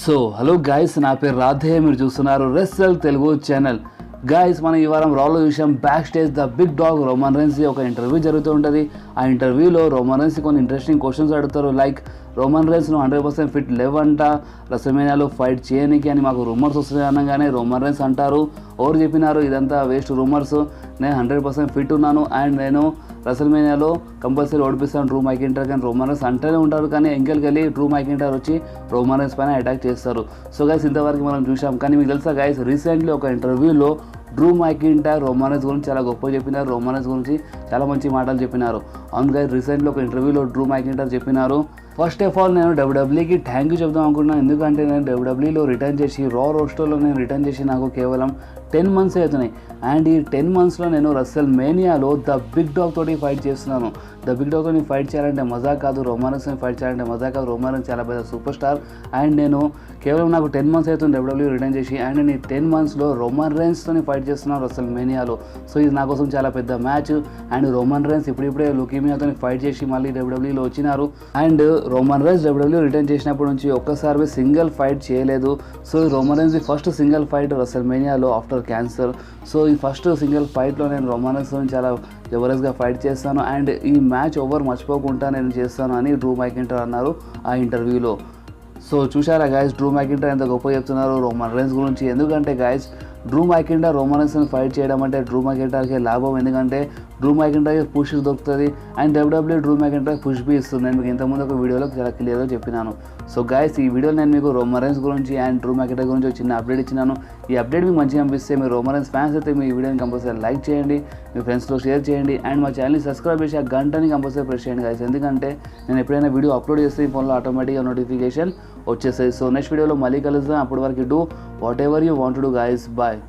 So hello guys, నా పేరు రాధే, మీరు చూస్తున్నారు రెస్సల్ తెలుగు ఛానల్. గైస్, మనం ఈ వారం రాలో చూసాం backstage the big dog Roman Reigns ఒక ఇంటర్వ్యూ జరుగుతూ ఉంటుంది. ఆ ఇంటర్వ్యూలో రోమన్ రెన్స్ కొన్ని ఇంట్రెస్టింగ్ క్వశ్చన్స్ అడుగుతారు. లైక్ రోమన్ రెన్స్ 100% ఫిట్ లేవంట రెసల్మేనియాలో ఫైట్ చేయనికి అని మాకు రూమర్స్ వస్తున్నాయి అనగానే రోమన్ రెన్స్ అంటారు, ఎవరు చెప్పినారు ఇదంతా వేస్ట్ రూమర్స్, నేను 100% ఫిట్ ఉన్నాను అండ్ నేను రెసల్మేనియాలో కంపల్సరీ ఓడిపిస్తాను డ్రూ మ్యాకింటైర్. కానీ రోమన్ రెన్స్ అంటేనే ఉంటారు, కానీ ఎంకెల్కెళ్ళి డ్రూ మ్యాకింటైర్ వచ్చి రోమన్ రెన్స్ పైన అటాక్ చేస్తారు. సో గైస్, ఇంతవరకు మనం చూసాం. కానీ మీకు తెలుసా గైస్, రీసెంట్లీ ఒక ఇంటర్వ్యూలో డ్రూ మ్యాకింటైర్ రోమన్ రెన్స్ గురించి చాలా గొప్పగా చెప్పినారు, రోమన్ రెన్స్ గురించి చాలా మంచి మాటలు చెప్పినారు. అవును గైస్, రీసెంట్లీ ఒక ఇంటర్వ్యూలో డ్రూ మ్యాకింటైర్ చెప్పినారు, ఫస్ట్ ఆఫ్ ఆల్ నేను డబ్ల్యూడబ్ల్యూకి థ్యాంక్ యూ చెప్దాం అనుకుంటున్నాను. ఎందుకంటే నేను డబ్ల్యూడబ్ల్యూలో రిటర్న్ చేసి రా రోస్టర్లో నేను రిటర్న్ చేసి నాకు కేవలం 10 months అవుతున్నాయి. అండ్ ఈ 10 monthsలో నేను రెసల్మేనియాలో ద బిగ్ డాగ్ తోటి ఫైట్ చేస్తున్నాను. ద బిగ్ డాగ్ తోటి ఫైట్ చేయాలంటే మజా కాదు, రోమన్ రెన్స్ని ఫైట్ చేయాలంటే మజా కాదు. రోమన్ రెన్స్ చాలా పెద్ద సూపర్ స్టార్ అండ్ నేను కేవలం నాకు 10 months అవుతుంది డబ్ల్యూడబ్ల్యూ రిటర్న్ చేసి. అండ్ నేను ఈ 10 monthsలో రోమన్ రెన్స్తోని ఫైట్ చేస్తున్నాను రెసల్మేనియాలో. సో ఇది నా కోసం చాలా పెద్ద మ్యాచ్. అండ్ రోమన్ రెన్స్ ఇప్పుడిప్పుడే లుకీమియాతో ఫైట్ చేసి మళ్ళీ డబ్ల్యూడబ్ల్యూలో వచ్చినారు. And Roman Reigns WWE return చేసినప్పటి నుంచి ఒక్కసారి సింగిల్ ఫైట్ చేయలేదు. So Roman Reigns first single fight రెసల్మేనియాలో ఆఫ్టర్ క్యాన్సర్. సో ఈ ఫస్ట్ సింగిల్ ఫైట్లో నేను రోమన్ రెన్స్తో చాలా జబర్దస్త్గా ఫైట్ చేస్తాను అండ్ ఈ మ్యాచ్ ఓవర్ మర్చిపోకుండా నేను చేస్తాను అని డ్రూ మ్యాకింటైర్ అన్నారు ఆ ఇంటర్వ్యూలో. సో చూసారా గైస్, డ్రూ మ్యాకింటైర్ ఎంత గొప్ప చెప్తున్నారు రోమన్ రెన్స్ గురించి. ఎందుకంటే గైస్, డ్రూ మ్యాకింటైర్ రోమన్ రెన్స్ని ఫైట్ చేయడం అంటే డ్రూ మ్యాకింటైర్కి లాభం. ఎందుకంటే డ్రూ మ్యాకింటైర్కి పుష్ దొరుకుతుంది and WWE Drew McIntyre push బి ఇస్తుంది. నేను మీకు ఇంతకుముందు ఒక వీడియోలో చాలా క్లియర్గా చెప్పినాను. సో గైస్, ఈ వీడియోలో నేను మీకు రోమన్ రెన్స్ గురించి అండ్ డ్రూ మ్యాకింటైర్ గురించి ఒక చిన్న అప్డేట్ ఇచ్చినాను. ఈ అప్డేట్ మీకు మంచిగా అనిపిస్తే మీరు రోమన్ రెన్స్ ఫ్యాన్స్ అయితే మీ వీడియోని కంపల్సరీ లైక్ చేయండి, మీ ఫ్రెండ్స్తో షేర్ చేయండి అండ్ మా ఛానల్ని సబ్స్క్రైబ్ చేసి ఆ గంటని కంపల్సరీ ప్రెస్ చేయండి గైస్. ఎందుకంటే నేను ఎప్పుడైనా వీడియో అప్లోడ్ చేస్తే ఈ ఫోన్లో ఆటోమేటిక్గా నోటిఫికేషన్ వచ్చేస్తాయి. సో నెక్స్ట్ వీడియోలో మళ్ళీ కలుద్దాం. అప్పటి వరకు do whatever you want to do guys. Bye.